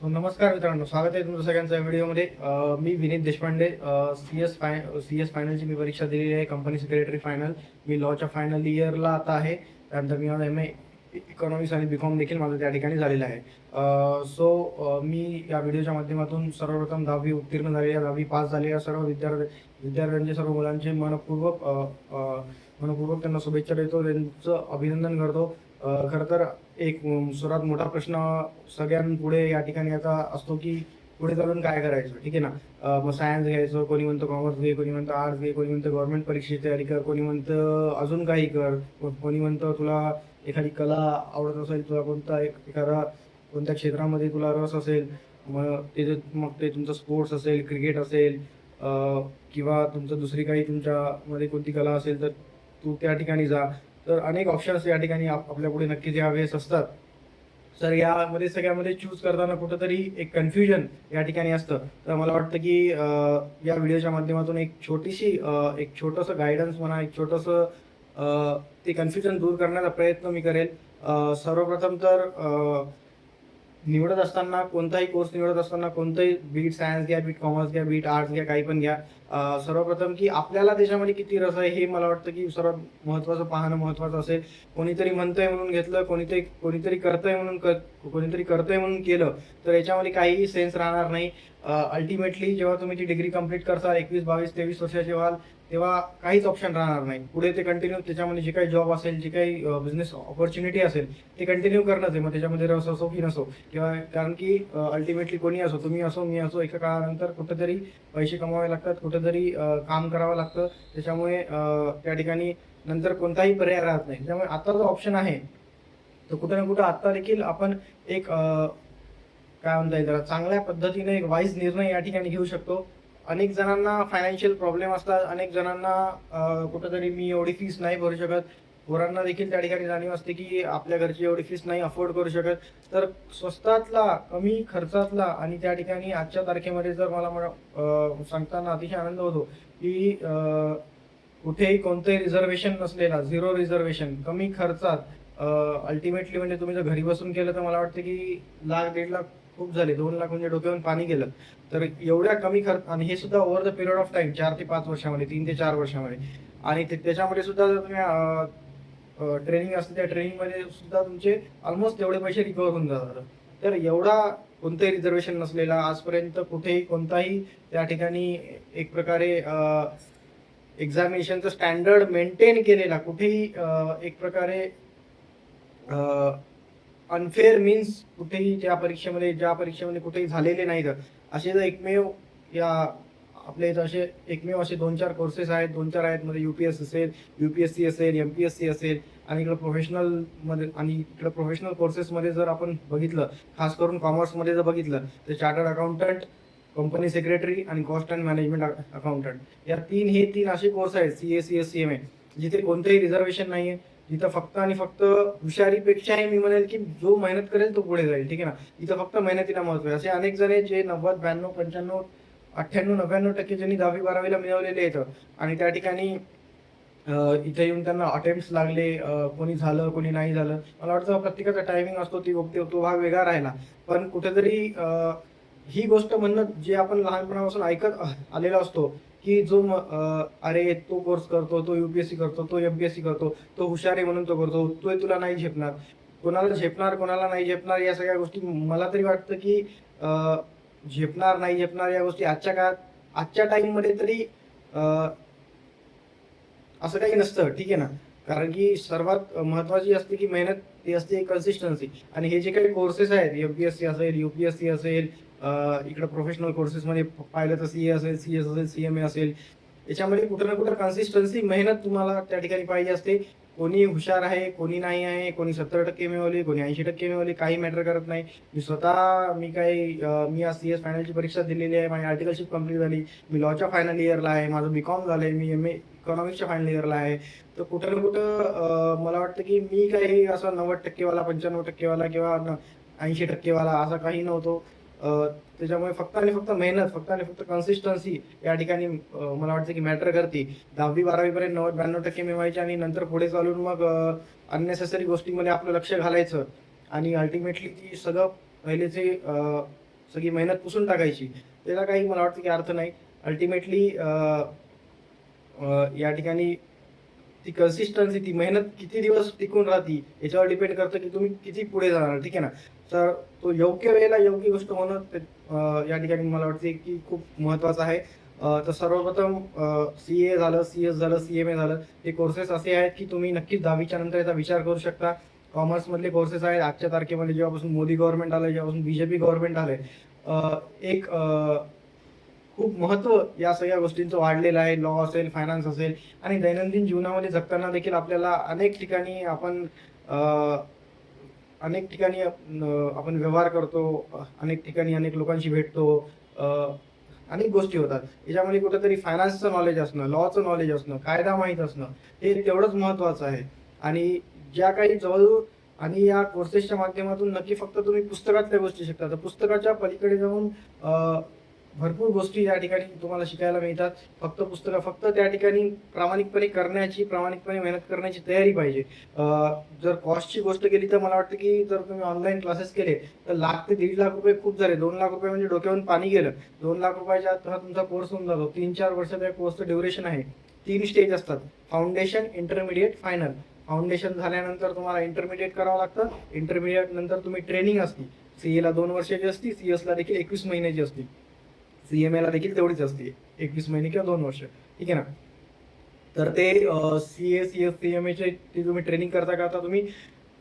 तो नमस्कार मित्रांनो, स्वागत आहे तुमचं सगळ्यांचं व्हिडिओमध्ये. मी विनीत देशपांडे. सी एस फायनलची मी परीक्षा दिलेली आहे, कंपनी सेक्रेटरी फायनल. मी लॉच्या फायनल इयरला आता आहे. त्यानंतर मी माझा MA इकॉनॉमिक्स आणि BCom देखील माझं त्या ठिकाणी झालेलं आहे. मी या व्हिडिओच्या माध्यमातून सर्वप्रथम 10वी उत्तीर्ण झालेल्या, 10वी पास झालेल्या सर्व विद्यार्थ्यांचे, सर्व मुलांचे मनपूर्वक त्यांना शुभेच्छा देतो, त्यांचं अभिनंदन करतो. खरं तर एक सर्वात मोठा प्रश्न सगळ्यांपुढे या ठिकाणी आता असतो की पुढे चालून काय करायचं, ठीक आहे ना. मग सायन्स घ्यायचं, कोणी म्हणतं कॉमर्स घे, कोणी म्हणतं आर्ट्स घे, कोणी म्हणतं गव्हर्नमेंट परीक्षेची तयारी कर, कोणी म्हणतं अजून काही कर, कोणी म्हणतं तुला एखादी कला आवडत असेल, तुला कोणत्या क्षेत्रामध्ये तुला रस असेल, मग ते तुमचं स्पोर्ट्स असेल, क्रिकेट असेल, किंवा तुमचं दुसरी काही तुमच्यामध्ये कोणती कला असेल तर तू त्या ठिकाणी जा. तर अनेक ऑप्शन्स या ठिकाणी आपल्या पुढे नक्कीच यावेळेस असतात. तर यामध्ये सगळ्यामध्ये चूज करताना कुठंतरी एक कन्फ्युजन या ठिकाणी असतं. तर मला वाटतं की या व्हिडिओच्या माध्यमातून एक छोटंसं गायडन्स म्हणा, एक छोटंसं ते कन्फ्युजन दूर करण्याचा प्रयत्न मी करेल. सर्वप्रथम तर निवडत असताना, कोणताही कोर्स निवडत असताना, कोणताही बीट सायन्स घ्या, बीट कॉमर्स घ्या, बीट आर्ट्स घ्या, काही पण घ्या, सर्वप्रथम की आपल्याला त्याच्यामध्ये किती रस आहे हे मला वाटतं की सर्वात महत्त्वाचं पाहणं महत्त्वाचं असेल. कोणीतरी म्हणतंय म्हणून घेतलं, कोणीतरी करतंय म्हणून केलं तर याच्यामध्ये काहीही सेन्स राहणार नाही. अल्टिमेटली जेव्हा तुम्ही ती डिग्री कंप्लीट करसाल, 21, 22, 23 वर्षाचे व्हाल, तेव्हा काहीच ऑप्शन राहणार नाही. पुढे ते कंटिन्यू त्याच्यामध्ये जे काही जॉब असेल, जे काही बिझनेस ऑपॉर्च्युनिटी असेल ते कंटिन्यू करणंच आहे. मग त्याच्यामध्ये रस असो की नसो, किंवा कारण की अल्टिमेटली कोणी असो, तुम्ही असो, मी असो, एका काळानंतर कुठेतरी पैसे कमवावे लागतात, कुठेतरी काम करावं लागतं. त्याच्यामुळे त्या ठिकाणी नंतर कोणताही पर्याय राहत नाही. त्यामुळे आता जो ऑप्शन आहे तो कुठं ना कुठं आता देखील आपण एक काय म्हणता येईल, चांगल्या पद्धतीने एक वाईज निर्णय या ठिकाणी घेऊ शकतो. अनेक जणांना फायनान्शियल प्रॉब्लेम असतात, अनेक जणांना कुठंतरी मी एवढी फीस नाही भरू शकत, पोरांना देखील त्या ठिकाणी जाणीव असते की आपल्या घरची एवढी फीस नाही अफोर्ड करू शकत. तर स्वस्तातला, कमी खर्चातला आणि त्या ठिकाणी आजच्या तारखेमध्ये जर मला सांगताना अतिशय आनंद होतो की कुठेही कोणतंही रिझर्वेशन नसलेला, 0 रिझर्वेशन, कमी खर्चात, अल्टिमेटली म्हणजे तुम्ही जर घरी बसून केलं तर मला वाटतं की 1,00,000 1,50,000 खूप झाले, 2,00,000 म्हणजे डोक्यावरून पाणी गेलं. तर एवढ्या कमी खर्च, आणि हे सुद्धा over the period of time, 4 ते 5 वर्षामध्ये, 3 ते 4 वर्षामध्ये. आणि त्याच्यामध्ये सुद्धा जर तुम्ही ट्रेनिंग असते, त्या ट्रेनिंगमध्ये सुद्धा तुमचे ऑलमोस्ट तेवढे पैसे रिकवर होऊन जातात. तर एवढा कोणतंही रिझर्वेशन नसलेला, आजपर्यंत कुठेही कोणताही त्या ठिकाणी एक प्रकारे एक्झामिनेशनचं स्टँडर्ड मेंटेन केलेला, कुठेही एक प्रकारे अनफेअर मीन्स कुठेही ज्या परीक्षेमध्ये कुठेही झालेले नाहीत. असे जर आपल्या इथं एकमेव असे 2-4 कोर्सेस आहेत, 2-4 आहेत. मध्ये UPSC असेल, MPSC असेल, आणि इकडं प्रोफेशनल कोर्सेसमध्ये जर आपण बघितलं, खास करून कॉमर्समध्ये जर बघितलं तर चार्टर्ड अकाउंटंट, कंपनी सेक्रेटरी आणि कॉस्ट अँड मॅनेजमेंट अकाउंटंट, या तीन असे कोर्स आहेत, CA, CS, CMA, जिथे कोणतेही रिझर्वेशन नाहीये, जिथं फक्त आणि फक्त हुशारीपेक्षाही मी म्हणेल की जो मेहनत करेल तो पुढे जाईल, ठीक आहे ना. इथं फक्त मेहनतीला महत्व आहे. असे अनेक जण आहेत जे 90, 92, 95, 98, 99% ज्यांनी 10वी 12वीला मिळवलेले आहेत, आणि त्या ठिकाणी इथे येऊन त्यांना अटेम्प्ट लागले, कोणी झालं, कोणी नाही झालं. मला वाटतं प्रत्येकाचा टायमिंग असतो, तो भाग वेगळा राहिला. पण कुठेतरी ही गोष्ट म्हणणं जे आपण लहानपणापासून ऐकत आलेलो असतो की अरे तो कोर्स करतो, तो UPSC करतो, तो MPSC करतो, तो हुशार आहे म्हणून तो करतो, तो तुला नाही झेपणार, कोणाला झेपणार, कोणाला नाही झेपणार, या सगळ्या गोष्टी मला तरी वाटतं की झेपणार नाही झेपणार या गोष्टी आजच्या काळात, आजच्या टाइममध्ये तरी असं काही नसतं, ठीक आहे ना. कारण की सर्वात महत्वाची असते की मेहनत, ती असते कन्सिस्टन्सी. आणि हे जे काही कोर्सेस आहेत, MPSC असेल, UPSC असेल, इकडे प्रोफेशनल कोर्सेसमध्ये पाहिलं तर CA असेल, CS असेल, CMA असेल, याच्यामध्ये कुठं ना कुठं कन्सिस्टन्सी, मेहनत तुम्हाला त्या ठिकाणी पाहिजे असते. कोणी हुशार आहे, कोणी नाही आहे, कोणी 70% मिळवले, कोणी 80% मिळवले, काही मॅटर करत नाही. मी आज CS फायनलची परीक्षा दिलेली आहे, माझी आर्टिकलशिप कंप्लीट झाली, मी लॉच्या फायनल इयरला आहे, माझं BCom झालंय, मी MA इकॉनॉमिक्सच्या फायनल इयरला आहे. तर कुठं ना कुठं मला वाटतं की मी काही असं 90% वाला, 95% वाला किंवा 80% वाला असा काही नव्हतो. त्याच्यामुळे फक्त आणि फक्त मेहनत, फक्त आणि फक्त कन्सिस्टन्सी या ठिकाणी मला वाटतं की मॅटर करते. 10वी 12वी पर्यंत 90-92% मिळवायचे, आणि नंतर पुढे चालून मग अननेसेसरी गोष्टींमध्ये आपलं लक्ष घालायचं, आणि अल्टिमेटली ती सगळं पहिलेचे सगळी मेहनत पुसून टाकायची, त्याला काही मला वाटतं की अर्थ नाही. अल्टिमेटली या ठिकाणी ती कन्सिस्टन्सी, ती मेहनत किती दिवस टिकून राहते याच्यावर डिपेंड करतं की तुम्ही किती पुढे जाणार, ठीक आहे ना. तर तो योग्य वेळेला योग्य गोष्ट होणं या ठिकाणी मला वाटते की खूप महत्त्वाचं आहे. तर सर्वप्रथम CA झालं, CS झालं, CMA झालं, हे कोर्सेस असे आहेत की तुम्ही नक्कीच 10वीच्या नंतर याचा विचार करू शकता. कॉमर्समधले कोर्सेस आहेत. आजच्या तारखेमध्ये जेव्हापासून मोदी गव्हर्नमेंट आलं, जेव्हापासून BJP गव्हर्नमेंट आलंय, एक खूप महत्त्व या सगळ्या गोष्टींचं वाढलेलं आहे. लॉ असेल, फायनान्स असेल आणि दैनंदिन जीवनामध्ये जगताना देखील आपल्याला अनेक ठिकाणी आपण व्यवहार करतो, अनेक ठिकाणी अनेक लोकांशी भेटतो, अनेक गोष्टी होतात. याच्यामध्ये कुठेतरी फायनान्सचं नॉलेज असणं, लॉचं नॉलेज असणं, कायदा माहीत असणं हे तेवढंच महत्त्वाचं आहे. आणि ज्या काही जवळ आणि या कोर्सेसच्या माध्यमातून नक्की फक्त तुम्ही पुस्तकातल्या गोष्टी शिकता. तर पुस्तकाच्या पलीकडे जाऊन भरपूर गोष्टी या ठिकाणी तुम्हाला शिकायला मिळतात. फक्त त्या ठिकाणी प्रामाणिकपणे मेहनत करण्याची तयारी पाहिजे. जर कॉस्टची गोष्ट केली तर मला वाटतं की जर तुम्ही ऑनलाईन क्लासेस केले तर लाख ते ₹1.5 लाख खूप झाले. 2 लाख रुपये म्हणजे डोक्यावरून पाणी गेलं. 2 लाख रुपयाच्या आत हा तुमचा कोर्स होऊन जातो. 3-4 वर्षाचा कोर्सचं ड्युरेशन आहे. 3 स्टेज असतात: फाउंडेशन, इंटरमिडिएट, फायनल. फाउंडेशन झाल्यानंतर तुम्हाला इंटरमिडिएट करावं लागतं. इंटरमिडिएट नंतर तुम्ही ट्रेनिंग असते. CA ला 2 वर्षाची असते, CS ला देखील 21 महिन्याची असते, CMA ला देखील तेवढीच असते, 21 महिने किंवा 2 वर्ष, ठीक आहे ना. तर ते CA, CS, CMA चे ती तुम्ही ट्रेनिंग करता तुम्ही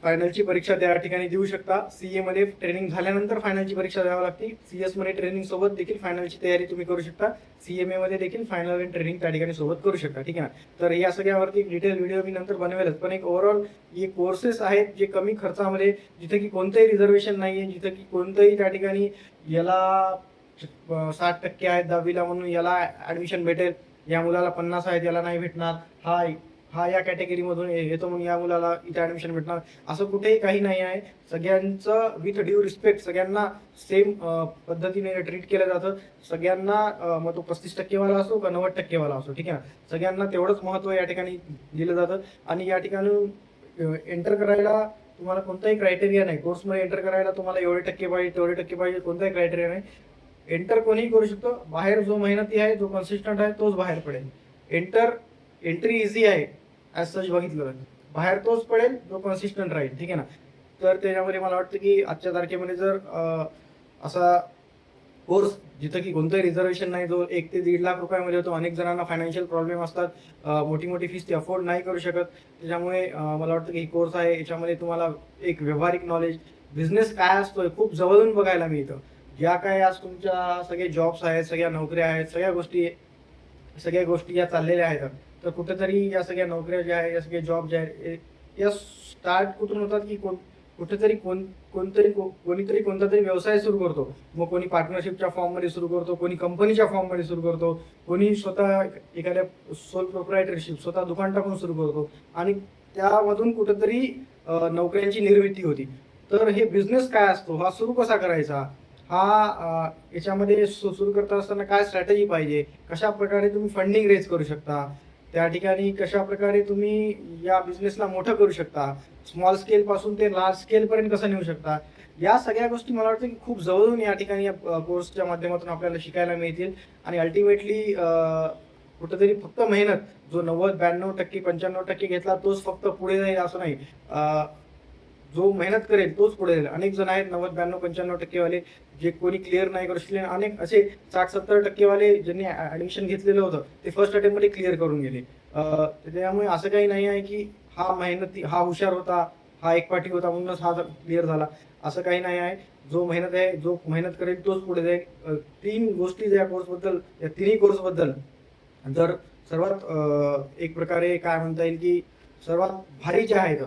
फायनलची परीक्षा त्या ठिकाणी देऊ शकता. CA मध्ये ट्रेनिंग झाल्यानंतर फायनलची परीक्षा द्यावी लागते. CS मध्ये ट्रेनिंग सोबत देखील फायनलची तयारी तुम्ही करू शकता. CMA मध्ये देखील फायनल आणि ट्रेनिंग त्या ठिकाणी सोबत करू शकता, ठीक आहे ना. तर या सगळ्यावरती डिटेल व्हिडिओ मी नंतर बनवेलच, पण एक ओव्हरऑल हे कोर्सेस आहेत जे कमी खर्चामध्ये, जिथे की कोणतंही रिझर्वेशन नाहीये, जिथे की कोणतंही त्या ठिकाणी याला 60% आहेत 10वीला म्हणून याला ऍडमिशन भेटेल, या मुलाला 50 आहेत याला नाही भेटणार, हा या कॅटेगरीमधून येतो म्हणून या मुलाला इथे ऍडमिशन भेटणार, असं कुठेही काही नाही आहे. सगळ्यांचं विथ ड्यू रिस्पेक्ट सगळ्यांना सेम पद्धतीने ट्रीट केलं जातं. सगळ्यांना मग तो 35% वाला असो का 90% वाला असो, ठीक आहे, सगळ्यांना तेवढंच महत्त्व या ठिकाणी दिलं जातं. आणि या ठिकाणी एंटर करायला तुम्हाला कोणताही क्रायटेरिया नाही. कोर्समध्ये एंटर करायला तुम्हाला एवढे टक्के पाहिजे, तेवढे टक्के पाहिजे, कोणताही क्रायटेरिया नाही. एंटर कोणीही करू शकतो. बाहेर जो मेहनती आहे, जो कन्सिस्टंट आहे तोच बाहेर पडेल. एंट्री इझी आहे ॲज सच बघितलं, बाहेर तोच पडेल जो कन्सिस्टंट राहील, ठीक आहे ना. तर त्याच्यामध्ये मला वाटतं की आजच्या तारखेमध्ये जर असा कोर्स जिथं की कोणतंही रिझर्वेशन नाही, जो 1 ते 1.5 लाख रुपयामध्ये होतो. अनेक जणांना फायनान्शियल प्रॉब्लेम असतात, मोठी फीस ते अफोर्ड नाही करू शकत. त्याच्यामुळे मला वाटतं की ही कोर्स आहे, याच्यामध्ये तुम्हाला एक व्यावहारिक नॉलेज, बिझनेस काय असतोय खूप जवळून बघायला मिळतं. ज्या काय आज तुमच्या सगळे जॉब्स आहेत, सगळ्या नोकऱ्या आहेत, सगळ्या गोष्टी या चाललेल्या आहेत, तर कुठेतरी या सगळ्या नोकऱ्या ज्या आहेत, या सगळे जॉब जे आहेत, या स्टार्ट कुठून होतात की कोणीतरी कोणता तरी व्यवसाय सुरू करतो. मग कोणी पार्टनरशिपच्या फॉर्ममध्ये सुरू करतो, कोणी कंपनीच्या फॉर्ममध्ये सुरू करतो, कोणी स्वतः एखाद्या सोल प्रोप्रायटरशिप स्वतः दुकान टाकून सुरू करतो आणि त्यामधून कुठेतरी नोकऱ्यांची निर्मिती होती. तर हे बिझनेस काय असतो, हा सुरू कसा करायचा, याच्यामध्ये सुरू करता असताना काय स्ट्रॅटेजी पाहिजे, कशा प्रकारे तुम्ही फंडिंग रेज करू शकता, त्या ठिकाणी कशा प्रकारे तुम्ही या बिझनेसला मोठं करू शकता, स्मॉल स्केल पासून ते लार्ज स्केल पर्यंत कसं नेऊ शकता, या सगळ्या गोष्टी मला वाटतं की खूप जवळून या ठिकाणी या कोर्सच्या माध्यमातून आपल्याला शिकायला मिळतील. आणि अल्टिमेटली कुठेतरी फक्त मेहनत, जो 90-92%, 95% घेतला तोच फक्त पुढे जाईल असं नाही. जो मेहनत करेल तोच पुढे जाईल. अनेक जण आहेत 90-92-95% वाले जे कोणी क्लिअर नाही करू शकले. अनेक असे 60-70% वाले ज्यांनी ऍडमिशन घेतलेलं होतं ते फर्स्ट अटेम्प्ट मध्ये क्लिअर करून गेले. त्यामुळे असं काही नाही आहे की हा हुशार होता, हा एकपाठी होता म्हणूनच हा क्लिअर झाला, असं काही नाही आहे. जो मेहनत करेल तोच पुढे जाईल. 3 गोष्टी या कोर्सबद्दल, या तिन्ही कोर्सबद्दल जर सर्वात एक प्रकारे काय म्हणता येईल की सर्वात भारी जे आहेत,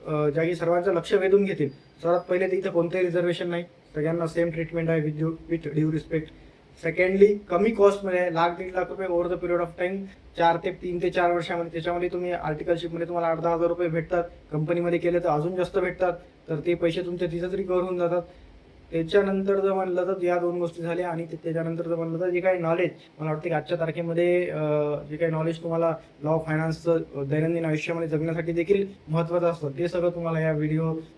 ज्या की सर्वांचं लक्ष वेधून घेतील, सर्वात पहिले तर इथं कोणतेही रिझर्वेशन नाही, सगळ्यांना सेम ट्रीटमेंट आहे विथ ड्यू रिस्पेक्ट. सेकंडली कमी कॉस्टमध्ये आहे, 1.5 लाख रुपये over the period of time, 3 ते 4 वर्षामध्ये. त्याच्यामध्ये तुम्ही आर्टिकलशिपमध्ये तुम्हाला 8-10 हजार रुपये भेटतात, कंपनीमध्ये केले तर अजून जास्त भेटतात, तर ते पैसे तुमचे तिथं तरी कव्हर होऊन जातात. त्याच्यानंतर जर म्हणलं तर या 2 गोष्टी झाल्या. आणि त्याच्यानंतर जर म्हणलं तर जे काही नॉलेज मला वाटतं की आजच्या तारखेमध्ये जे काही नॉलेज तुम्हाला लॉ, फायनान्सचं दैनंदिन आयुष्यामध्ये जगण्यासाठी देखील महत्त्वाचं असतं, ते सगळं तुम्हाला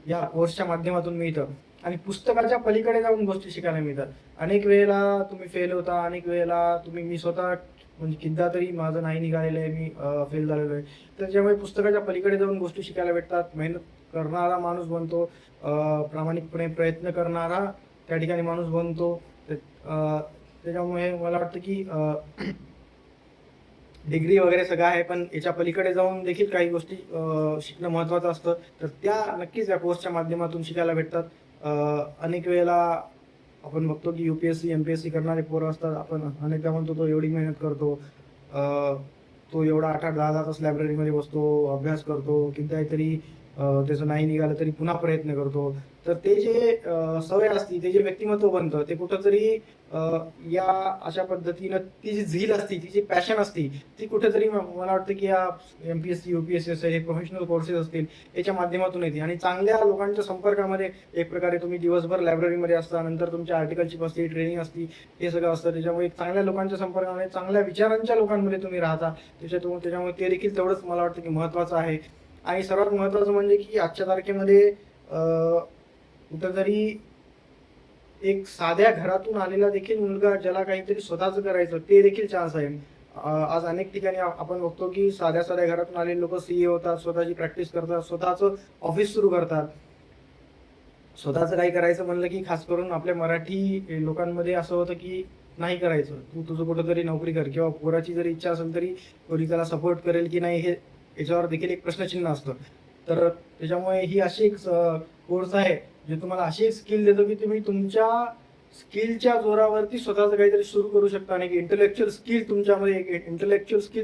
या कोर्सच्या माध्यमातून मिळतं. आणि पुस्तकाच्या पलीकडे जाऊन गोष्टी शिकायला मिळतात. अनेक वेळेला तुम्ही फेल होता, अनेक वेळेला मी स्वतः म्हणजे कितीदा तरी माझं नाही निघालेलं आहे, मी फेल झालेलो आहे. त्याच्यामुळे पुस्तकाच्या पलीकडे जाऊन गोष्टी शिकायला भेटतात. मेहनत करणारा माणूस बनतो, प्रामाणिकपणे प्रयत्न करणारा त्या ठिकाणी माणूस बनतो. त्याच्यामुळे मला वाटतं की डिग्री वगैरे सगळं आहे, पण याच्या पलीकडे जाऊन देखील काही गोष्टी शिकणं महत्त्वाचं असतं. तर त्या नक्कीच या कोर्सच्या माध्यमातून शिकायला भेटतात. अनेक वेळेला आपण बघतो की UPSC MPSC करणारे पोरं असतात. आपण अनेकदा म्हणतो तो एवढी मेहनत करतो, तो एवढा 8-8, 10-10 तास लायब्ररीमध्ये बसतो, अभ्यास करतो, कितीदा तरी त्याचं नाही निघालं तरी पुन्हा प्रयत्न करतो. तर ते जे सवय असती, ते जे व्यक्तिमत्व बनतं, ते कुठंतरी या अशा पद्धतीनं ती जी झील असती, ती जी पॅशन असती, ती कुठेतरी मला वाटतं की या MPSC UPSC असेल, हे प्रोफेशनल कोर्सेस असतील, याच्या माध्यमातून येते. आणि चांगल्या लोकांच्या संपर्कामध्ये एक प्रकारे तुम्ही दिवसभर लायब्ररीमध्ये असता, नंतर तुमच्या आर्टिकलशिप असते, ट्रेनिंग असती, हे सगळं असतं. त्याच्यामुळे चांगल्या लोकांच्या संपर्कामध्ये, चांगल्या विचारांच्या लोकांमध्ये तुम्ही राहता. त्याच्यामुळे ते देखील तेवढंच मला वाटतं की महत्त्वाचं आहे. आणि सर्वात महत्त्वाचं म्हणजे की आजच्या तारखेमध्ये कुठंतरी एक साध्या घरातून आलेला देखील मुलगा, ज्याला काहीतरी स्वतःचं करायचं, ते देखील चान्स आहे. आज अनेक ठिकाणी आपण बघतो की साध्या साध्या घरातून आलेले लोक CA होतात, स्वतःची प्रॅक्टिस करतात, स्वतःचं ऑफिस सुरू करतात. स्वतःचं काही करायचं म्हणलं की खास करून आपल्या मराठी लोकांमध्ये असं होतं की नाही करायचं, तू तुझं कुठंतरी नोकरी कर, किंवा पोराची जरी इच्छा असेल तरी पोरी त्याला सपोर्ट करेल की नाही, हे याच्यावर देखील एक प्रश्नचिन्ह असतं. तर त्याच्यामुळे ही अशी एक कोर्स आहे जे तुम्हाला अशी एक स्किल देतो की तुम्ही तुमच्या स्किलच्या जोरावरती स्वतःचं काहीतरी सुरू करू शकता. आणि इंटेलेक्च्युअल स्किल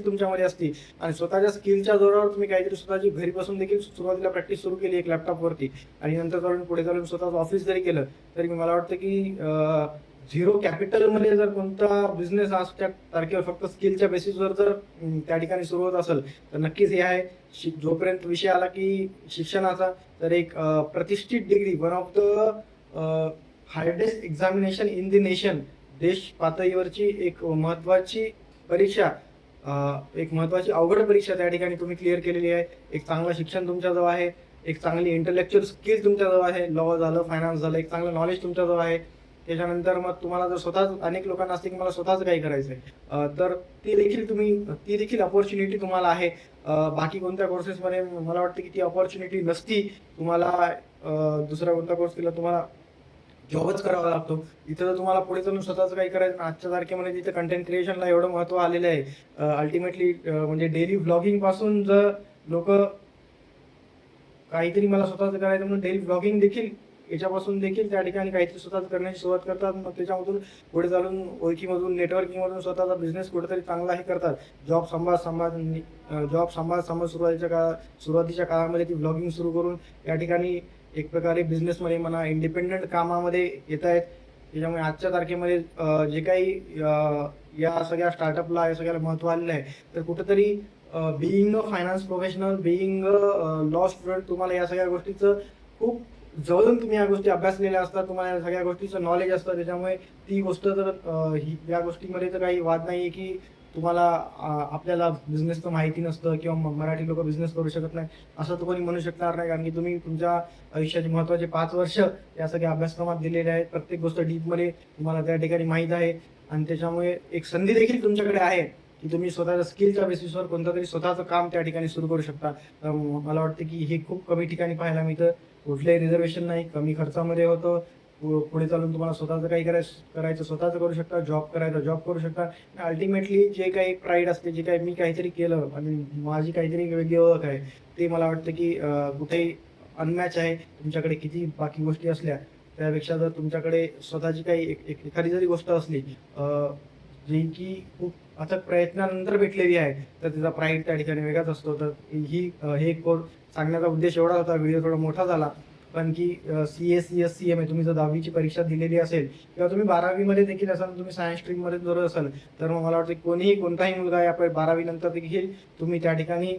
तुमच्यामध्ये असते, आणि स्वतःच्या स्किलच्या जोरावर तुम्ही काहीतरी स्वतःची घरी बसून देखील सुरुवातीला प्रॅक्टिस सुरू केली एक लॅपटॉपवरती, आणि नंतर चालून पुढे चालून स्वतःचं ऑफिस जरी केलं, तरी मला वाटतं की झिरो कॅपिटलमध्ये जर कोणता बिझनेस आज त्या तारखेवर फक्त स्किलच्या बेसिसवर जर त्या ठिकाणी सुरू होत असेल, तर नक्कीच हे आहे. जोपर्यंत विषय आला की शिक्षणाचा, तर एक प्रतिष्ठित degree, one of the hardest examination in the nation, देश पातळीवरची एक महत्त्वाची परीक्षा, एक महत्त्वाची अवघड परीक्षा त्या ठिकाणी तुम्ही क्लिअर केलेली आहे. एक चांगलं शिक्षण तुमच्याजवळ आहे, एक चांगली इंटेलेक्च्युअल स्किल तुमच्याजवळ आहे, लॉ झालं, फायनान्स झालं, एक चांगलं नॉलेज तुमच्याजवळ आहे. त्याच्यानंतर मग तुम्हाला जर स्वतःच, अनेक लोकांना असते की मला स्वतःच काही करायचं आहे, तर ती देखील अपॉर्च्युनिटी तुम्हाला आहे. बाकी कोणत्या कोर्सेसमध्ये मला वाटतं की ती अपॉर्च्युनिटी नसती. तुम्हाला दुसरा कोणता कोर्स केला तुम्हाला जॉबच करावा लागतो. इथं जर तुम्हाला पुढे जाऊन स्वतःच काही करायचं, आजच्या तारखेमध्ये तिथं कंटेंट क्रिएशनला एवढं महत्त्व आलेलं आहे. अल्टिमेटली म्हणजे डेली व्लॉगिंग पासून जर लोक काहीतरी मला स्वतःच करायचं म्हणून डेली व्लॉगिंग देखील, याच्यापासून देखील त्या ठिकाणी काहीतरी स्वतःच करण्याची सुरुवात करतात. मग त्याच्यामधून पुढे चालून ओळखीमधून, नेटवर्किंगमधून स्वतःचा बिझनेस कुठेतरी चांगलाही करतात. जॉब सांभाळ सुरुवातीच्या काळामध्ये ती व्लॉगिंग सुरू करून या ठिकाणी एक प्रकारे बिझनेसमध्ये म्हणा, इंडिपेंडंट कामामध्ये येत आहेत. त्याच्यामुळे आजच्या तारखेमध्ये जे काही या सगळ्या स्टार्टअपला, या सगळ्याला महत्त्व आलेलं आहे, तर कुठेतरी being a finance professional, being a law student, तुम्हाला या सगळ्या गोष्टीचं खूप जवळून तुम्ही या गोष्टी अभ्यासलेल्या असतात, तुम्हाला या सगळ्या गोष्टीचं नॉलेज असतं. त्याच्यामुळे ती गोष्ट तर या गोष्टीमध्ये तर काही वाद नाही आहे की तुम्हाला आपल्याला बिझनेसचं माहिती नसतं, किंवा मराठी लोक बिझनेस करू शकत नाही, असं तर कोणी म्हणू शकणार नाही. कारण की तुम्ही तुमच्या आयुष्याचे महत्त्वाचे 5 वर्ष या सगळ्या अभ्यासक्रमात दिलेले आहेत. प्रत्येक गोष्ट डीपमध्ये तुम्हाला त्या ठिकाणी माहीत आहे. आणि त्याच्यामुळे एक संधी देखील तुमच्याकडे आहे की तुम्ही स्वतःच्या स्किलच्या बेसिसवर कोणतं तरी स्वतःचं काम त्या ठिकाणी सुरू करू शकता. मला वाटतं की हे खूप कमी ठिकाणी पाहायला मिळतं. कुठलंही रिझर्वेशन नाही, कमी खर्चामध्ये होतं. पुढे चालून तुम्हाला स्वतःचं काही करायचं स्वतःचं करू शकता, जॉब करायचा जॉब करू शकता. अल्टिमेटली जे काही प्राईड असते, जे काही मी काहीतरी केलं आणि माझी काहीतरी वेगळी ओळख आहे, ते मला वाटतं की कुठेही अनमॅच आहे. तुमच्याकडे किती बाकी गोष्टी असल्या त्यापेक्षा जर तुमच्याकडे स्वतःची काही एखादी जरी गोष्ट असली जी की खूप अथक प्रयत्नानंतर भेटलेली आहे, तर त्याचा प्राईड त्या ठिकाणी वेगळाच असतो. तर हे कोर्स सांगण्याचा उद्देश एवढा होता. व्हिडिओ थोडा मोठा झाला, पण की CA CS CMA तुम्ही जर 10वीची परीक्षा दिलेली असेल, किंवा तुम्ही 12वीमध्ये देखील असाल, तुम्ही सायन्स स्ट्रीममध्ये जर असाल, तर मग मला वाटतं कोणताही मुलगा या 12वी नंतर देखील तुम्ही त्या ठिकाणी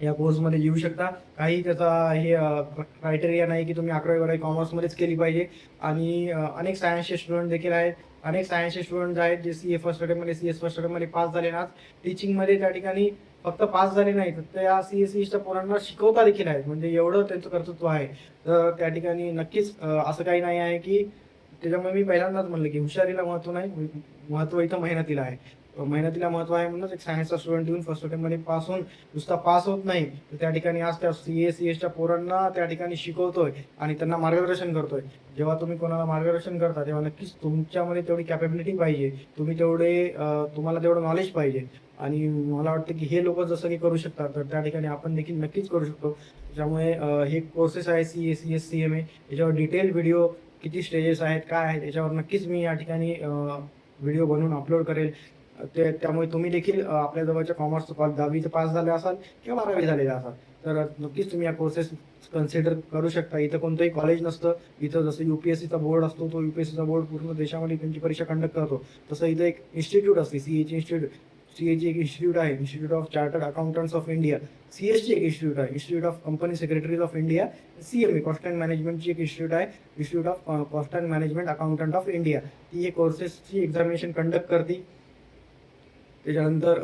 या कोर्समध्ये येऊ शकता. काही त्याचा हे क्रायटेरिया नाही की तुम्ही 11वी 12वी कॉमर्समध्येच केली पाहिजे. आणि अनेक सायन्सचे स्टुडंट देखील आहेत अनेक सायन्सचे स्टुडंट आहेत जे CA फर्स्ट अटेम्प्टमध्ये CS फर्स्ट अटेम्प्टमध्ये पास झाले ना, टीचिंगमध्ये त्या ठिकाणी फक्त पास झाले नाही तर त्या CA-CSच्या पोरांना शिकवता देखील आहेत. म्हणजे एवढं त्यांचं कर्तृत्व आहे. तर त्या ठिकाणी नक्कीच असं काही नाही आहे की त्याच्यामुळे मी पहिल्यांदाच म्हणलं की हुशारीला महत्त्व नाही, महत्त्व इथं मेहनतीला आहे. मेहनतीला महत्त्व आहे म्हणूनच एक सायन्सचा स्टुडंट येऊन फर्स्ट अटेम्प्टमध्ये पास होऊन नुसता पास होत नाही, तर त्या ठिकाणी आज त्या CA-CSच्या पोरांना त्या ठिकाणी शिकवतोय आणि त्यांना मार्गदर्शन करतोय. जेव्हा तुम्ही कोणाला मार्गदर्शन करता तेव्हा नक्कीच तुमच्यामध्ये तेवढी कॅपॅबिलिटी पाहिजे. तुम्ही तुम्हाला तेवढं नॉलेज पाहिजे आणि मला वाटतं की हे लोकं जसं की करू शकतात, तर त्या ठिकाणी आपण देखील नक्कीच करू शकतो. त्याच्यामुळे हे कोर्सेस आहे CA, CS, CMA याच्यावर डिटेल व्हिडिओ किती स्टेजेस आहेत, काय आहेत याच्यावर नक्कीच मी या ठिकाणी व्हिडिओ बनवून अपलोड करेल. त्यामुळे तुम्ही देखील आपल्या जवळच्या कॉमर्स 10वी पास झाले असाल किंवा 12वी झालेले असाल, तर नक्कीच तुम्ही या कोर्सेस कन्सिडर करू शकता. इथं कोणतंही कॉलेज नसतं. इथं जसं UPSCचा बोर्ड असतो, तो UPSCचा बोर्ड पूर्ण देशामध्ये त्यांची परीक्षा कंडक्ट करतो. तसं इथं एक इन्स्टिट्यूट असते, CAची इन्स्टिट्यूट. CAची एक इन्स्टिट्यूट आहे, institute of chartered accountants of India. CSची एक इन्स्टिट्यूट आहे, institute of company secretaries of India. CMA cost and मॅनेजमेंटची एक इन्स्टिट्यूट आहे, institute of cost and management accountant of India. ती हे कोर्सेसची एक्झामिनेशन कंडक्ट करते. त्याच्यानंतर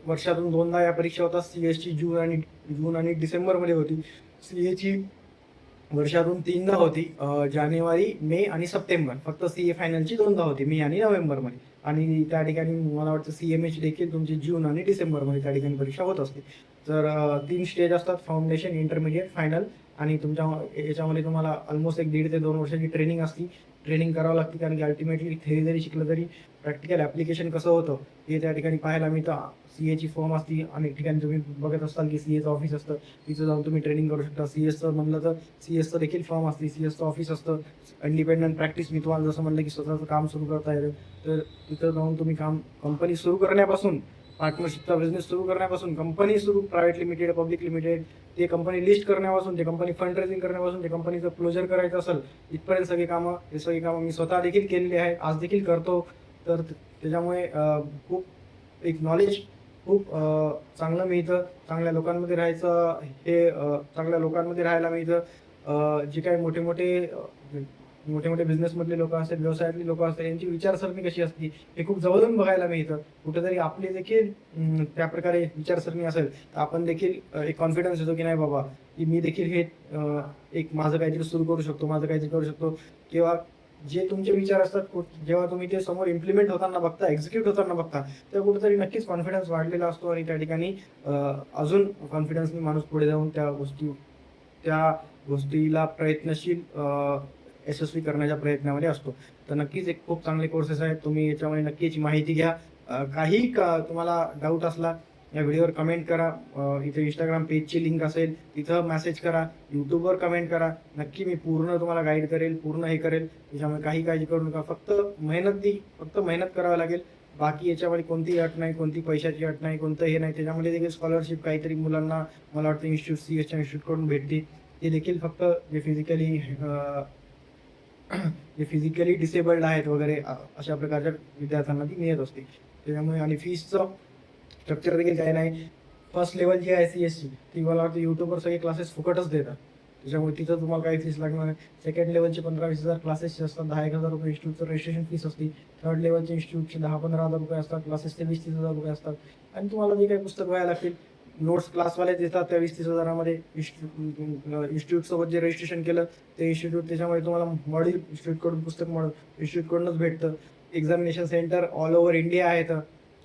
वर्षातून 2दा या परीक्षा होतात. CSची जून आणि डिसेंबरमध्ये होती. CAची वर्षातून 3दा होती, जानेवारी, मे आणि सप्टेंबर. फक्त CA फायनलची 2दा होती, मे आणि नोव्हेंबरमध्ये. आणि त्या ठिकाणी मला वाटतं CMAची देखील तुमची जून आणि डिसेंबरमध्ये त्या ठिकाणी परीक्षा होत असते. तर 3 स्टेज असतात, फाउंडेशन, इंटरमिडिएट, फायनल. आणि तुमच्या याच्यामध्ये तुम्हाला ऑलमोस्ट 1.5 ते 2 वर्षाची ट्रेनिंग असते. ट्रेनिंग करावं लागते कारण की अल्टिमेटली थेरी जरी शिकलं तरी प्रॅक्टिकल ॲप्लिकेशन कसं होतं हे त्या ठिकाणी पाहायला मिळतं. CAची फॉर्म असते, अनेक ठिकाणी तुम्ही बघत असाल की CAचं ऑफिस असतं, तिथं जाऊन तुम्ही ट्रेनिंग करू शकता. CSचं म्हणलं तर CSचं देखील फॉर्म असते, CSचं ऑफिस असतं. इंडिपेंडंट प्रॅक्टिस, मी तुम्हाला जसं म्हणलं की स्वतःचं काम सुरू करता येतं, तर तिथं जाऊन तुम्ही कंपनी सुरू करण्यापासून, पार्टनरशिपचा बिझनेस सुरू करण्यापासून, कंपनी सुरू, प्रायव्हेट लिमिटेड, पब्लिक लिमिटेड, ते कंपनी लिस्ट करण्यापासून, ते कंपनी फंड रेझिंग करण्यापासून, ते कंपनीचं क्लोजर करायचं असेल, इथपर्यंत हे सगळी कामं मी स्वतः देखील केलेली आहे, आज देखील करतो. तर त्याच्यामुळे खूप एक नॉलेज खूप चांगलं मिळतं. चांगल्या लोकांमध्ये राहायचं चांगल्या लोकांमध्ये राहायला मिळतं. जे काही मोठे बिझनेसमधले लोकं असतात, व्यवसायातली लोकं असतात, यांची विचारसरणी कशी असते हे खूप जवळून बघायला मिळतं. कुठेतरी आपली देखील त्या प्रकारे विचारसरणी असेल तर आपण देखील एक कॉन्फिडन्स येतो की नाही बाबा, की मी देखील हे एक माझं काहीतरी सुरू करू शकतो, माझं काहीतरी करू शकतो. किंवा जे तुमचे विचार असतात जेव्हा तुम्ही ते समोर इम्प्लिमेंट होताना बघता, एक्झिक्यूट होताना बघता, तेव्हा कुठेतरी नक्कीच कॉन्फिडन्स वाढलेला असतो आणि त्या ठिकाणी अजून कॉन्फिडन्सनी माणूस पुढे जाऊन त्या गोष्टीला प्रयत्नशील यशस्वी करण्याच्या प्रयत्नामध्ये असतो. तर नक्कीच एक खूप चांगले कोर्सेस आहेत. तुम्ही याच्यामध्ये नक्की याची माहिती घ्या. तुम्हाला डाऊट असला या व्हिडिओवर कमेंट करा. इथे Instagram पेजची लिंक असेल, तिथं मेसेज करा. YouTubeवर कमेंट करा. नक्की मी पूर्ण तुम्हाला गाईड करेल, पूर्ण हे करेल. त्याच्यामुळे काही काळजी करू नका. फक्त मेहनत करावी लागेल. बाकी याच्यामध्ये कोणतीही अट नाही, कोणती पैशाची अट नाही, कोणतं हे नाही. त्याच्यामध्ये देखील स्कॉलरशिप काहीतरी मुलांना मला वाटतं CSच्या इन्स्टिट्यूटकडून भेटते. ते देखील फक्त जे फिजिकली डिसेबल्ड आहेत वगैरे अशा प्रकारच्या विद्यार्थ्यांना ती मिळत असते. त्याच्यामुळे आणि फीसचं स्ट्रक्चर देखील काही नाही. फर्स्ट लेवल जी आहे CSची, ती मला वाटतं YouTubeवर सगळे क्लासेस फुकटच देतात. त्याच्यामुळे तिथं तुम्हाला काही फीस लागणार नाही. सेकंड लेवलचे 15-20 हजार क्लासेसचे असतात. 10-1 हजार रुपये इन्स्टिट्यूटचं रजिस्ट्रेशन फीस असते. थर्ड लेवलचे इन्स्टिट्यूटचे 10-15 हजार रुपये असतात. क्लासेसचे 20-30 हजार रुपये असतात. आणि तुम्हाला जे काही पुस्तक व्हायला लागतील, नोट्स क्लासवाले देतात त्या 20-30 हजारामध्ये. इन्स्टिट्यूटसोबत जे रजिस्ट्रेशन केलं ते इन्स्टिट्यूट, त्याच्यामध्ये तुम्हाला मॉड्यूल इन्स्टिट्यूटकडून पुस्तक इन्स्टिट्यूटकडूनच भेटतं. Examination centre all over India आहेत.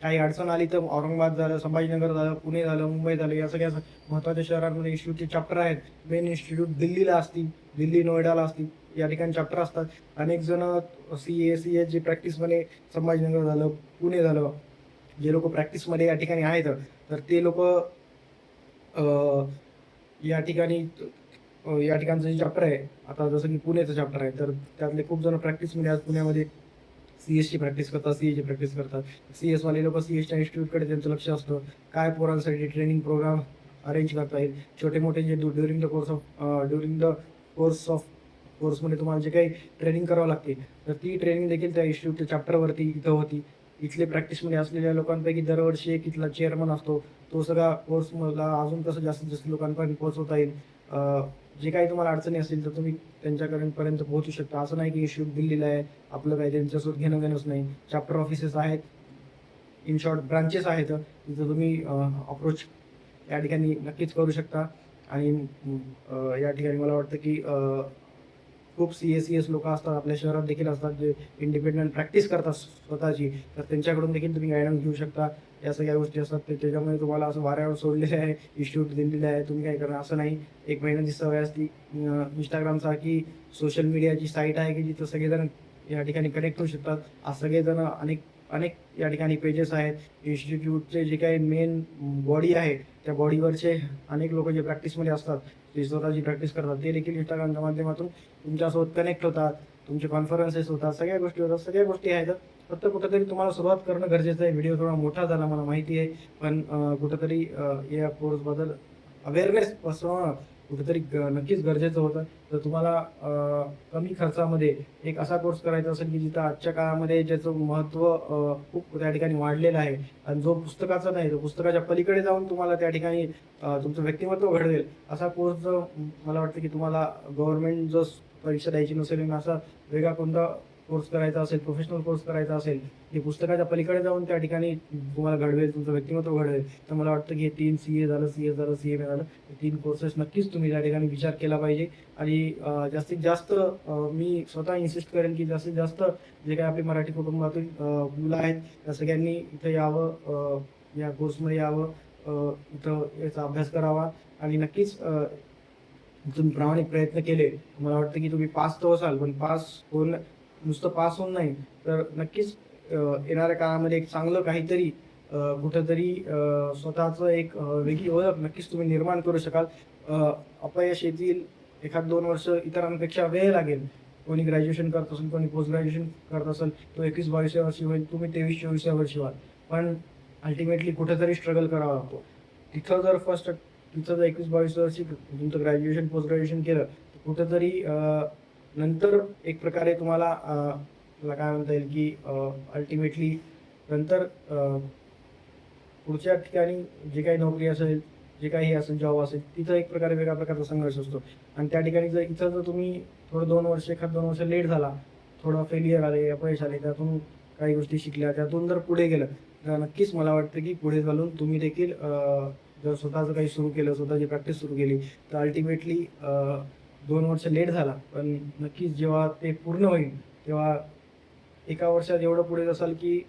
काही अडचण आली तर औरंगाबाद झालं, संभाजीनगर झालं, पुणे झालं, मुंबई झालं, या सगळ्या महत्त्वाच्या शहरांमध्ये इन्स्टिट्यूटचे चॅप्टर आहेत. मेन इन्स्टिट्यूट दिल्लीला असतील, दिल्ली नोएडाला असतील, या ठिकाणी चॅप्टर असतात. अनेक जण CA जे प्रॅक्टिसमध्ये संभाजीनगर झालं, पुणे झालं, जे लोक प्रॅक्टिसमध्ये या ठिकाणी आहेत, तर ते लोक या ठिकाणचं जे चॅप्टर आहे, आता जसं की पुण्याचं चॅप्टर आहे, तर त्यातले खूप जण प्रॅक्टिसमध्ये आज पुण्यामध्ये CSची प्रॅक्टिस करतात, CAची प्रॅक्टिस करतात. CS वाले लोक CSच्या इन्स्टिट्यूटकडे त्यांचं लक्ष असतं. काय पोरांसाठी ट्रेनिंग प्रोग्राम अरेंज करता येईल, छोटे मोठे जे ड्युरिंग द कोर्समध्ये तुम्हाला जे काही ट्रेनिंग करावं लागते, तर ती ट्रेनिंग देखील त्या इन्स्टिट्यूटच्या चॅप्टरवरती इथं होती. इथले प्रॅक्टिसमध्ये असलेल्या लोकांपैकी दरवर्षी एक इथला चेअरमन असतो. तो सगळा कोर्स मला अजून कसं जास्तीत जास्त लोकांपर्यंत पोहोचवता येईल, जे काही तुम्हाला अडचणी असतील तर तुम्ही त्यांच्यापर्यंत पोहोचू शकता. असं नाही की इन्स्टिट्यूट दिल्लीला आहे, आपलं काही त्यांच्यासोबत घेणं देणंच नाही. चॅप्टर ऑफिसेस आहेत, इन शॉर्ट ब्रांचेस आहेत, तिथं तुम्ही अप्रोच या ठिकाणी नक्कीच करू शकता. आणि या ठिकाणी मला वाटतं की खूप CS लोक असतात आपल्या शहरात देखील असतात, जे इंडिपेंडंट प्रॅक्टिस करतात स्वतःची, तर त्यांच्याकडून देखील तुम्ही गायडन्स घेऊ शकता. या सगळ्या गोष्टी असतात त्याच्यामुळे तुम्हाला असं वाऱ्यावर सोडलेलं आहे, इन्स्टिट्यूट दिलेलं आहे, तुम्ही काय करणार असं नाही. एक मेहनती सवय असती. इंस्टाग्रामसारखी सोशल मीडियाची साईट आहे की जिथं सगळेजण या ठिकाणी कनेक्ट होऊ शकतात. आज सगळेजण अनेक अनेक या ठिकाणी पेजेस आहेत. इन्स्टिट्यूटचे जे काही मेन बॉडी आहे त्या बॉडीवरचे अनेक लोक जे प्रॅक्टिसमध्ये असतात, जे स्वतःची प्रॅक्टिस करतात, ते देखील इंस्टाग्रामच्या माध्यमातून तुमच्यासोबत कनेक्ट होतात. तुमचे कॉन्फरन्सेस होतात, सगळ्या गोष्टी होतात, सगळ्या गोष्टी आहेत. फक्त कुठेतरी तुम्हाला सुरुवात करणं गरजेचं आहे. व्हिडिओ थोडा मोठा झाला मला माहिती आहे, पण कुठेतरी या कोर्सबद्दल अवेअरनेस पसरवणं कुठेतरी नक्कीच गरजेचं होतं. तर तुम्हाला कमी खर्चामध्ये एक असा कोर्स करायचा असेल की जिथं आजच्या काळामध्ये ज्याचं महत्त्व खूप त्या ठिकाणी वाढलेलं आहे, आणि जो पुस्तकाचा नाही, तो पुस्तकाच्या पलीकडे जाऊन तुम्हाला त्या ठिकाणी तुमचं व्यक्तिमत्व घडवेल, असा कोर्स जो मला वाटतं की तुम्हाला गव्हर्नमेंट जो परीक्षा द्यायची नसेल आणि असा वेगळा कोणता कोर्स करायचा असेल, प्रोफेशनल कोर्स करायचा असेल, की पुस्तकाच्या पलीकडे जाऊन त्या ठिकाणी तुम्हाला घडवेल, तुमचं व्यक्तिमत्व घडवेल, तर मला वाटतं की हे 3 CA झालं, CS झालं, CMA झालं, हे 3 कोर्सेस नक्कीच तुम्ही त्या ठिकाणी विचार केला पाहिजे. आणि जास्तीत जास्त मी स्वतः इन्सिस्ट करेन की जास्तीत जास्त जे काही आपली मराठी कुटुंबातील मुलं आहेत त्या सगळ्यांनी इथं यावं, या कोर्समध्ये यावं, इथं याचा अभ्यास करावा. आणि नक्कीच तुम्ही प्रामाणिक प्रयत्न केले, मला वाटतं की तुम्ही पास तर होसाल, पण नुसतं पास होऊन नाही, तर नक्कीच येणाऱ्या काळामध्ये एक चांगलं काहीतरी कुठंतरी स्वतःचं एक वेगळी ओळख नक्कीच तुम्ही निर्माण करू शकाल. अपयश येतील, 1-2 वर्ष इतरांपेक्षा वेळ लागेल. कोणी ग्रॅज्युएशन करत असेल, कोणी पोस्ट ग्रॅज्युएशन करत असेल, तो 21-22व्या वर्षी होईल, तुम्ही 23-24व्या वर्षी व्हाल. पण अल्टिमेटली कुठेतरी स्ट्रगल करावा लागतो. तिथं जर 21-22 वर्षी तुमचं ग्रॅज्युएशन पोस्ट ग्रॅज्युएशन केलं, तर कुठेतरी नंतर एक प्रकारे तुम्हाला काय म्हणता येईल की अल्टिमेटली नंतर पुढच्या ठिकाणी जे काही नोकरी असेल, जे काही असेल, जॉब असेल, तिथं एक प्रकारे वेगळ्या प्रकारचा संघर्ष असतो. आणि त्या ठिकाणी जर तुम्ही थोडं 2 वर्ष, 1-2 वर्ष लेट झाला, थोडं फेलियर आले, अपयश आले, त्यातून काही गोष्टी शिकल्या, त्यातून जर पुढे गेलं, तर नक्कीच मला वाटतं की पुढे चालून तुम्ही देखील जर स्वतःचं काही सुरू केलं, स्वतःची प्रॅक्टिस सुरू केली, तर अल्टिमेटली 2 वर्ष लेट झाला, पण नक्कीच जेव्हा ते पूर्ण होईल तेव्हा एका वर्षात एवढं पुढे जासाल की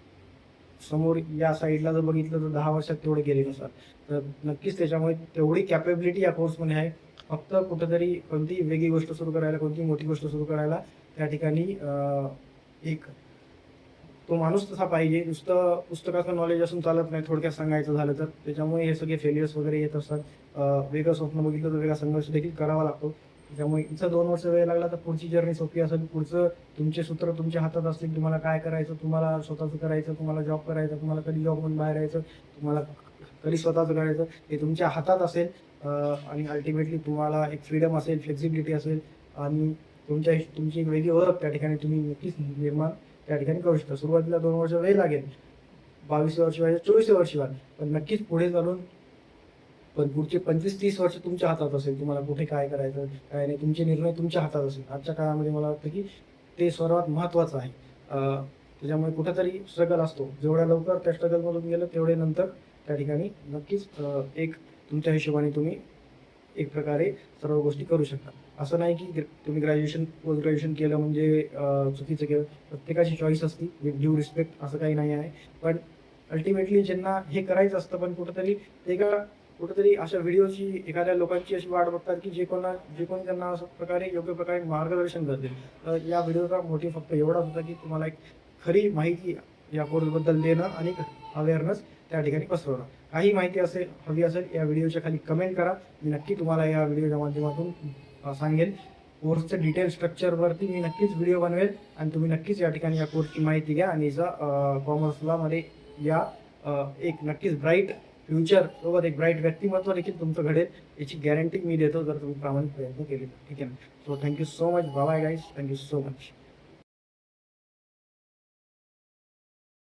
समोर या साईडला जर बघितलं तर 10 वर्षात तेवढे गेले नसाल. तर नक्कीच त्याच्यामुळे तेवढी कॅपेबिलिटी या कोर्समध्ये आहे. फक्त कुठेतरी कोणतीही वेगळी गोष्ट सुरू करायला, कोणती मोठी गोष्ट सुरू करायला त्या ठिकाणी एक तो माणूस तसा पाहिजे. नुसतं पुस्तकाचं नॉलेज असून चालत नाही, थोडक्यात सांगायचं झालं तर. त्याच्यामुळे हे सगळे फेलियर्स वगैरे येत असतात. वेगळं स्वप्न बघितलं तर वेगळा संघर्ष देखील करावा लागतो. त्यामुळे इथं 2 वर्ष वेळ लागला तर पुढची जर्नी सोपी असेल. पुढचं तुमचे सूत्र तुमच्या हातात असतील. तुम्हाला काय करायचं, तुम्हाला स्वतःचं करायचं, तुम्हाला जॉब करायचा, तुम्हाला कधी जॉबमधून बाहेर यायचं, तुम्हाला कधी स्वतःचं करायचं, हे तुमच्या हातात असेल. आणि अल्टिमेटली तुम्हाला एक फ्रीडम असेल, फ्लेक्सिबिलिटी असेल, आणि तुमची एक वेगळी ओळख त्या ठिकाणी तुम्ही नक्कीच निर्माण त्या ठिकाणी करू शकता. सुरुवातीला 2 वर्ष वेळ लागेल, 22व्या वर्षी व्हायचं, 24व्या वर्षी व्हाल, पण नक्कीच पुढे चालून पण पुढचे 25-30 वर्ष तुमच्या हातात असेल. तुम्हाला कुठे काय करायचं, काय नाही, तुमचे निर्णय तुमच्या हातात असेल. आजच्या काळामध्ये मला वाटतं की ते सर्वात महत्त्वाचं आहे. त्याच्यामुळे कुठेतरी स्ट्रगल असतो. जेवढ्या लवकर त्या स्ट्रगलमधून गेलं तेवढे नंतर त्या ठिकाणी नक्कीच एक तुमच्या हिशोबाने तुम्ही एक प्रकारे सर्व गोष्टी करू शकता. असं नाही की तुम्ही ग्रॅज्युएशन, पोस्ट ग्रॅज्युएशन केलं म्हणजे चुकीचं केलं. प्रत्येकाची चॉईस असते, विथ ड्यू रिस्पेक्ट, असं काही नाही आहे. पण अल्टिमेटली ज्यांना हे करायचं असतं, पण कुठेतरी अशा व्हिडिओची, एखाद्या लोकांची अशी वाट बघतात की जे कोणी त्यांना असं प्रकारे योग्य प्रकारे मार्गदर्शन करतील. तर या व्हिडिओचा मोटिव्ह फक्त एवढाच होता की तुम्हाला एक खरी माहिती या कोर्सबद्दल देणं आणि अवेअरनेस त्या ठिकाणी पसरवणं. काही माहिती हवी असेल, या व्हिडिओच्या खाली कमेंट करा. मी नक्की तुम्हाला या व्हिडिओच्या माध्यमातून सांगेल. कोर्सचं डिटेल स्ट्रक्चरवरती मी नक्कीच व्हिडिओ बनवेल, आणि तुम्ही नक्कीच या ठिकाणी या कोर्सची माहिती घ्या आणि कॉमर्सला मध्ये या एक नक्कीच ब्राईट फ्युचर सोबत एक ब्राईट व्यक्तिमत्व देखील तुमचं घडेल, याची गॅरंटी मी देतो जर तुम्ही प्रामाणिक प्रयत्न केले. ठीक आहे ना. So thank you so much. Bye guys. Thank you so much.